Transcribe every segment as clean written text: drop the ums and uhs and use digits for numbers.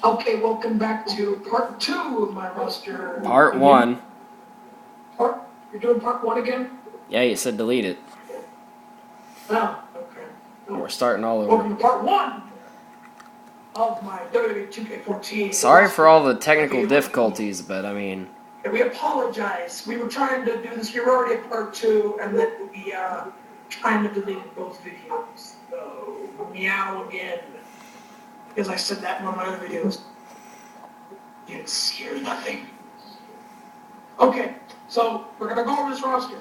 Okay, welcome back to part 2 of my roster. Part 1. You're doing part 1 again? Yeah, you said delete it. Oh, okay. We're starting all over. Welcome to part 1 of my Wwe2k14. Sorry for all the technical difficulties, but I mean... And we apologize. We were trying to do this. We were already at part 2, and then we kind of deleted both videos. So, meow again. Because I said that in one of my other videos. You didn't hear nothing. Okay, so we're going to go over this roster.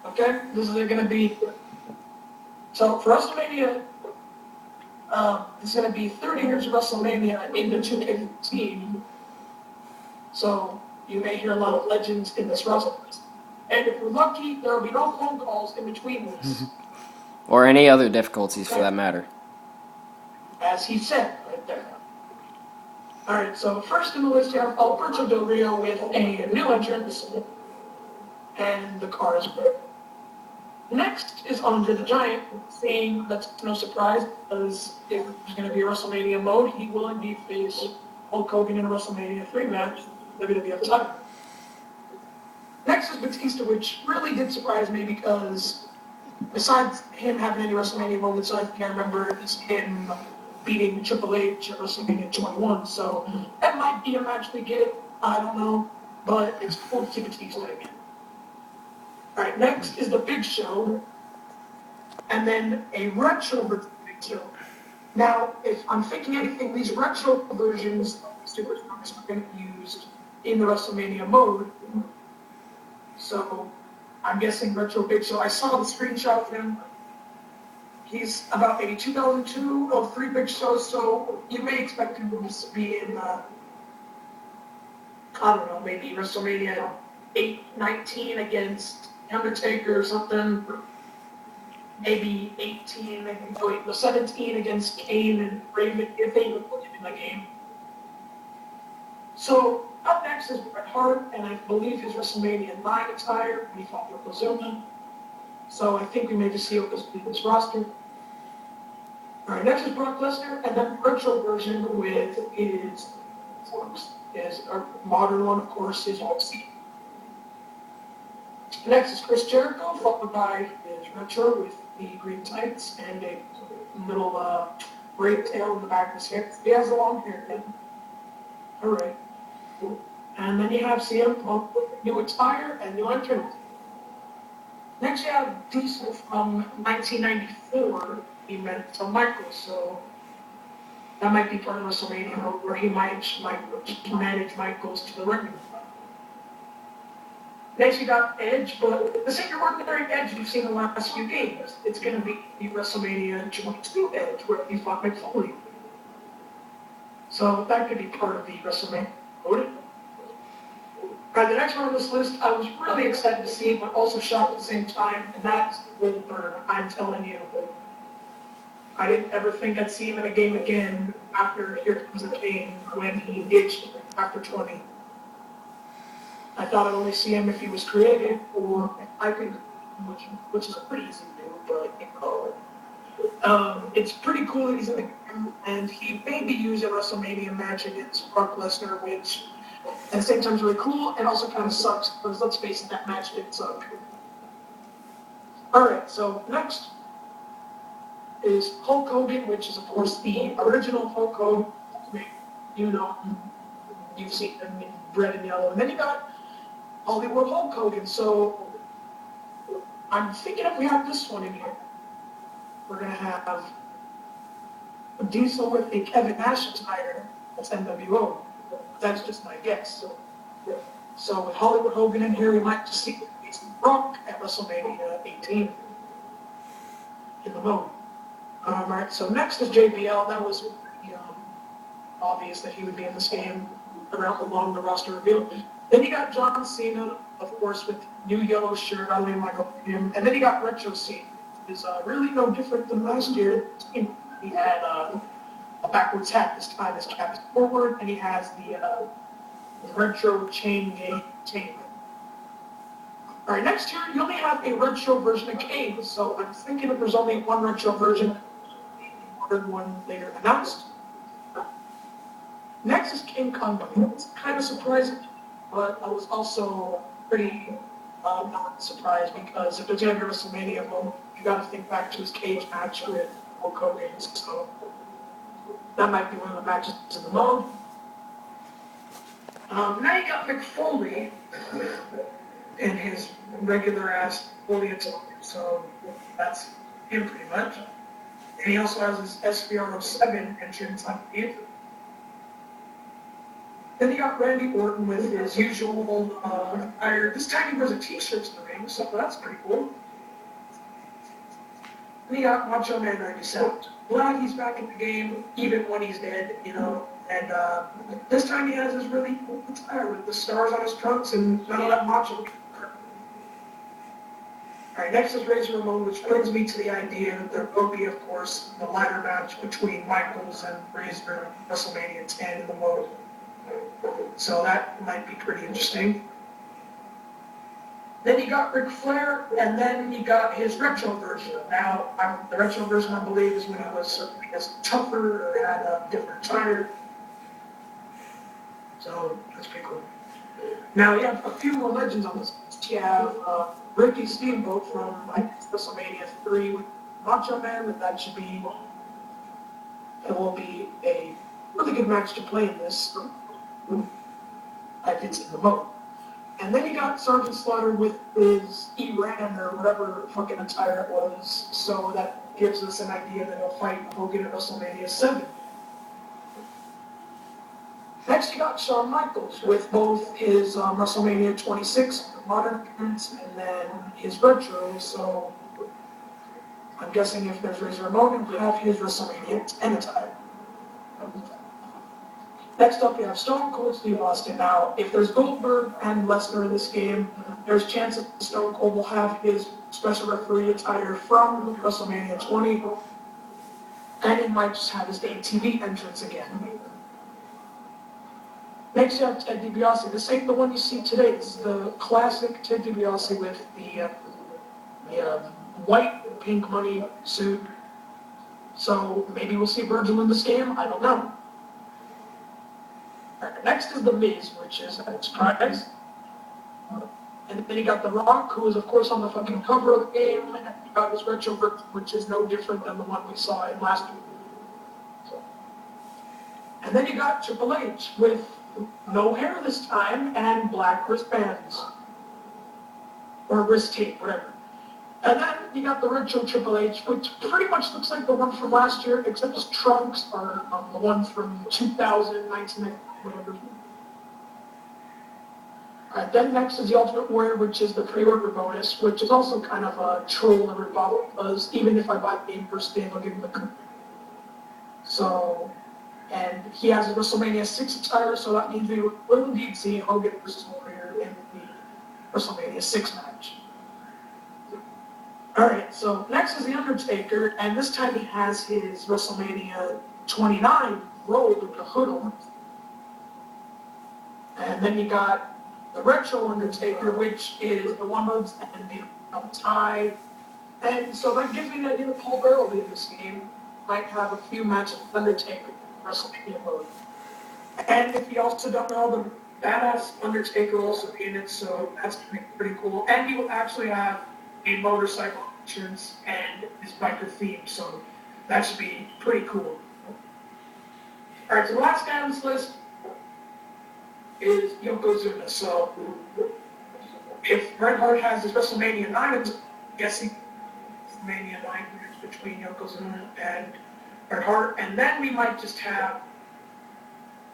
Okay, this is going to be... So, for WrestleMania, this is going to be 30 years of WrestleMania in the 2K15. So, you may hear a lot of legends in this roster. And if we're lucky, there will be no phone calls in between this. Or any other difficulties for that matter. As he said right there. Alright, so first in the list you have Alberto Del Rio with a new entrance. And the car is great. Next is Andre the Giant, seeing that's no surprise, because if there's going to be a WrestleMania mode, he will indeed face Hulk Hogan in a WrestleMania 3 match, WWF title. Next is Batista, which really did surprise me because besides him having any WrestleMania moments, I think I remember is him beating Triple H at WrestleMania 21, so that might be a match we get, I don't know, but it's cool to see Batista again. Alright, next is the Big Show, and then a retro version of the Big Show. Now, if I'm thinking anything, these retro versions of the superstars are going to be used in the WrestleMania mode. So, I'm guessing retro Big Show. I saw the screenshot of him. He's about maybe 2002 or 3 Big Shows, so you may expect him to be in, I don't know, maybe WrestleMania 8-19 against Undertaker or something. Maybe 18, maybe 17 against Kane and Raven, if they even put him in the game. So, up next is Bret Hart, and I believe his WrestleMania 9 attire when he fought Yokozuna. So I think we may just see Yokozuna in this roster. Alright, next is Brock Lesnar, and then the retro version with his a modern one, of course, is UFC. Next is Chris Jericho, followed by his retro with the green tights and a little braid tail in the back of his hair. He has a long hair then. Alright. And then you have CM Punk with new attire and new entrance. Next you have Diesel from 1994. He met Shawn Michaels, so that might be part of WrestleMania where he might manage Michaels to the ring. Next you got Edge, but this ain't your ordinary Edge you've seen in the last few games. It's going to be the WrestleMania 22 Edge where he fought Mick Foley. So that could be part of the WrestleMania mode. Alright, the next one on this list I was really excited to see, but also shocked at the same time, and that's Goldberg. I'm telling you. I didn't ever think I'd see him in a game again after Here Comes the King when he ditched after 20. I thought I'd only see him if he was creative or I could, which is pretty easy to do, but you know. It's pretty cool that he's in the game, and he may be used in a WrestleMania match against Brock Lesnar, which at the same time is really cool and also kind of sucks because let's face it, that match didn't suck. Alright, so next is Hulk Hogan, which is of course the original Hulk Hogan. You know, you've seen him in red and yellow. And then you got Hollywood Hulk Hogan. So I'm thinking if we have this one in here, we're going to have Diesel with a Kevin Nash attire. That's NWO. That's just my guess. So with Hollywood Hogan in here, we might just see Brock at WrestleMania 18 in the mode. Alright, so next is JBL. That was pretty obvious that he would be in this game along the roster reveal. Then you got John Cena, of course, with new yellow shirt. I really like him. And then you got Retro Cena. Is really no different than last year. He had a backwards hat this time. His cap is forward, and he has the retro chain gang chain. Alright, next year you only have a retro version of Kane, so I'm thinking if there's only one retro version, one later announced. Next is King Kong. It's kind of surprising, but I was also pretty not surprised because if there's going to be WrestleMania, well, you got to think back to his cage match with Hulk Hogan, so that might be one of the matches in the mode. Now you got Mick Foley in his regular ass Foley attire, so that's him pretty much. And he also has his SVR07 entrance on the intro. Then you got Randy Orton with his usual attire. This time he wears a t-shirt in the ring, so that's pretty cool. Then you got Macho Man 97. Glad he's back in the game, even when he's dead, you know. And this time he has his really cool attire with the stars on his trunks and none of that macho. Alright, next is Razor Ramon, which brings me to the idea that there will be, of course, the ladder match between Michaels and Razor at WrestleMania 10 in the mode. So that might be pretty interesting. Then you got Ric Flair, and then you got his retro version. Now, the retro version, I believe, is when he was, I guess, tougher or had a different attire. So that's pretty cool. Now, you have a few more legends on this list. You have Ricky Steamboat from WrestleMania 3 with Macho Man, but that should be, it will be a really good match to play in this. Like it's in the mode. And then you got Sergeant Slaughter with his Iran or whatever fucking attire it was, so that gives us an idea that he'll fight Hogan at WrestleMania 7. Next you got Shawn Michaels with both his WrestleMania 26 modern appearance and then his retro, so I'm guessing if there's Razor Ramon, he'll have his WrestleMania 10 attire. Next up, you have Stone Cold Steve Austin. Now, if there's Goldberg and Lesnar in this game, there's chances Stone Cold will have his special referee attire from WrestleMania 20, and he might just have his ATV entrance again. Next, you have Ted DiBiase. This ain't the one you see today. This is the classic Ted DiBiase with the white pink money suit. So maybe we'll see Virgil in this game. I don't know. Next is The Miz, which is a surprise. And then you got The Rock, who is, of course, on the fucking cover of the game. And you got his retro version, which is no different than the one we saw in last week. So. And then you got Triple H with no hair this time and black wristbands. Or wrist tape, whatever. And then you got the retro Triple H, which pretty much looks like the one from last year, except his trunks are the one from 2000, 1990, whatever. Alright, then next is the Ultimate Warrior, which is the pre-order bonus, which is also kind of a troll and rip-off, because even if I buy the game first day, I'll give him the code. So, and he has a WrestleMania 6 attire, so that means we will indeed see Hogan versus Warrior in the WrestleMania 6 match. Alright, so next is The Undertaker, and this time he has his WrestleMania 29 robe with the hood on. And then you got the retro Undertaker, which is the one hoods and the tie. And so that gives me the idea that Paul Bearer will be in this game. Might have a few matches with Undertaker in WrestleMania mode. And if you also don't know, the badass Undertaker will also be in it, so that's pretty cool. And he will actually have a motorcycle entrance and his biker theme, so that should be pretty cool. Alright, so the last guy on this list is Yokozuna. So if Bret Hart has his WrestleMania 9, I'm guessing WrestleMania 9 is between Yokozuna and Bret Hart, and then we might just have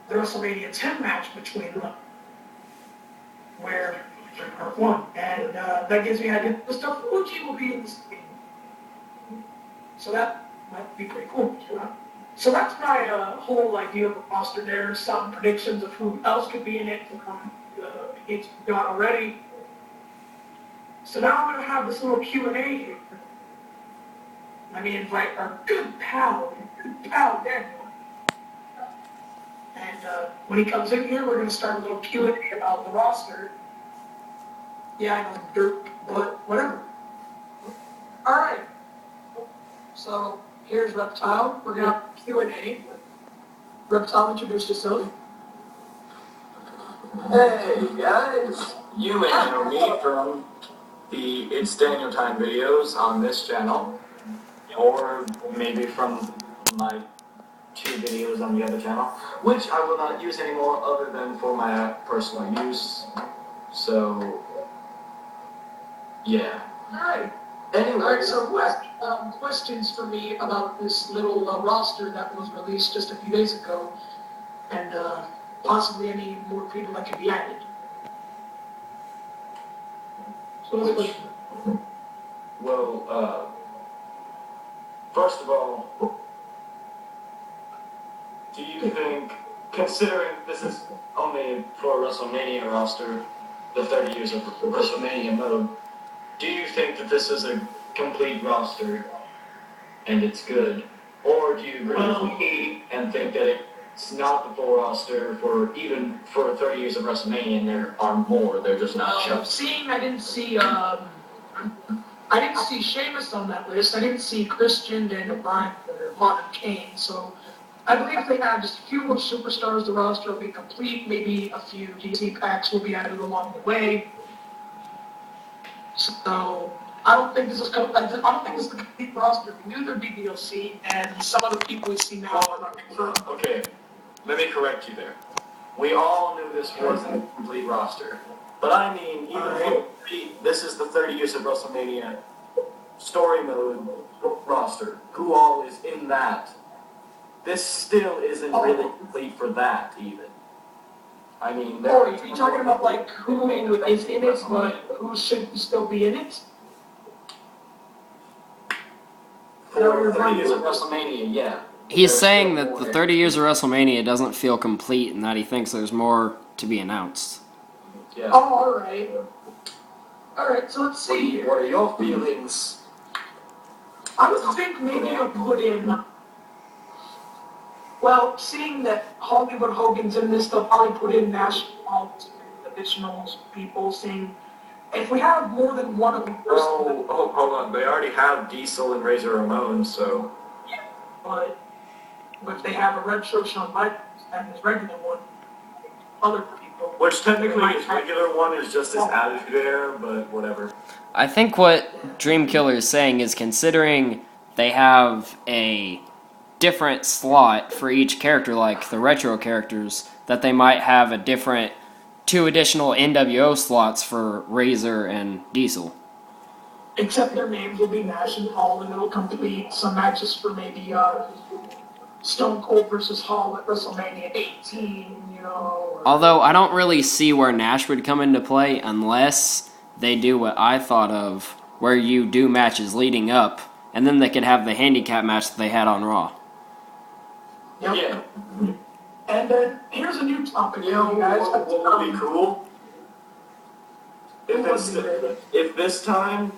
the WrestleMania 10 match between them, where Bret Hart won. And that gives me an idea the stuff Fuji will be in this game. So that might be pretty cool. So that's my whole idea of the roster there. Some predictions of who else could be in it. It's got already. So now I'm going to have this little Q&A here. Let me invite our good pal Daniel. And when he comes in here, we're going to start a little Q&A about the roster. Yeah, I know, dirt, but whatever. All right. So here's Reptile. We're going to have Q&A. Reptile, introduce yourself. Hey guys, you may know me from the It's Daniel Time videos on this channel, or maybe from my 2 videos on the other channel, which I will not use anymore other than for my personal use. So, yeah. Alright. Anyway, Alright, so who has questions for me about this little roster that was released just a few days ago, and possibly any more people that could be added? So, well, first of all, do you think, considering this is only for WrestleMania roster, the 30 years of WrestleMania mode, do you think that this is a complete roster and it's good? Or do you agree with me and think that it's not the full roster for even for 30 years of WrestleMania and there are more, they're just not shown? I didn't see Sheamus on that list. I didn't see Christian, Daniel Bryan, or Modern Kane. So I believe if they add just a few more superstars, the roster will be complete. Maybe a few DC packs will be added along the way. So I don't think this is the complete roster. We knew there'd be DLC, and some of the people we see now are not confirmed. Okay, let me correct you there. We all knew this wasn't a complete roster. But I mean, even this is the 30 years of WrestleMania story mode roster. Who all is in that? This still isn't really complete for that, even. I mean, Or are you talking about like who is in it, but who should still be in it? For 30 years of WrestleMania, yeah. He's saying that the 30 years of WrestleMania doesn't feel complete and that he thinks there's more to be announced. Yeah. Oh, alright. Alright, so let's see here. What are your feelings? I would think maybe you'll put in. Well, seeing that Hollywood Hogan's in this, they'll probably put in national additional people. Seeing if we have more than one of them, Hold on. They already have Diesel and Razor Ramon, so. but if they have a retro Shawn Michaels and his regular one, other people. Which technically his regular one is just his attitude era, but whatever. I think what Dream Killer is saying is considering they have a different slot for each character, like the retro characters, that they might have a different 2 additional NWO slots for Razor and Diesel. Except their names will be Nash and Hall, and it'll complete some matches for maybe Stone Cold versus Hall at WrestleMania 18, you know. Although I don't really see where Nash would come into play unless they do what I thought of, where you do matches leading up, and then they could have the handicap match that they had on Raw. Yep. Yeah. And then here's a new topic, You know, guys. what would be cool? If this time,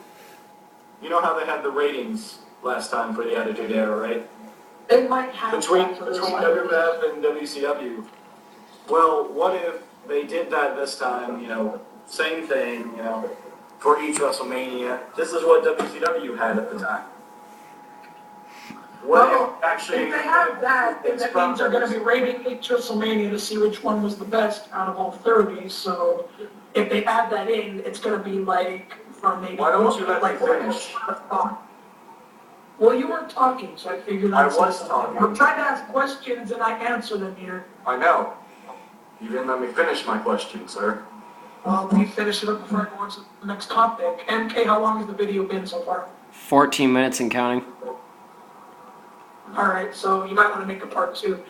you know how they had the ratings last time for the Attitude Era, right? They might have Between that for this one. WWF and WCW. Well, what if they did that this time, you know, same thing, you know, for each WrestleMania. This is what WCW had at the time. Well, actually, if they have that, then that means they're going to be rating each WrestleMania to see which one was the best out of all 30. So if they add that in, it's going to be like from maybe. Why don't you let me like finish? Well, you weren't talking, so I figured I I'd say was something. talking. I'm trying to ask questions and I answer them here. I know. You didn't let me finish my question, sir. Well, let me finish it up before I go on to the next topic. MK, how long has the video been so far? 14 minutes and counting. Alright, so you might want to make a part 2.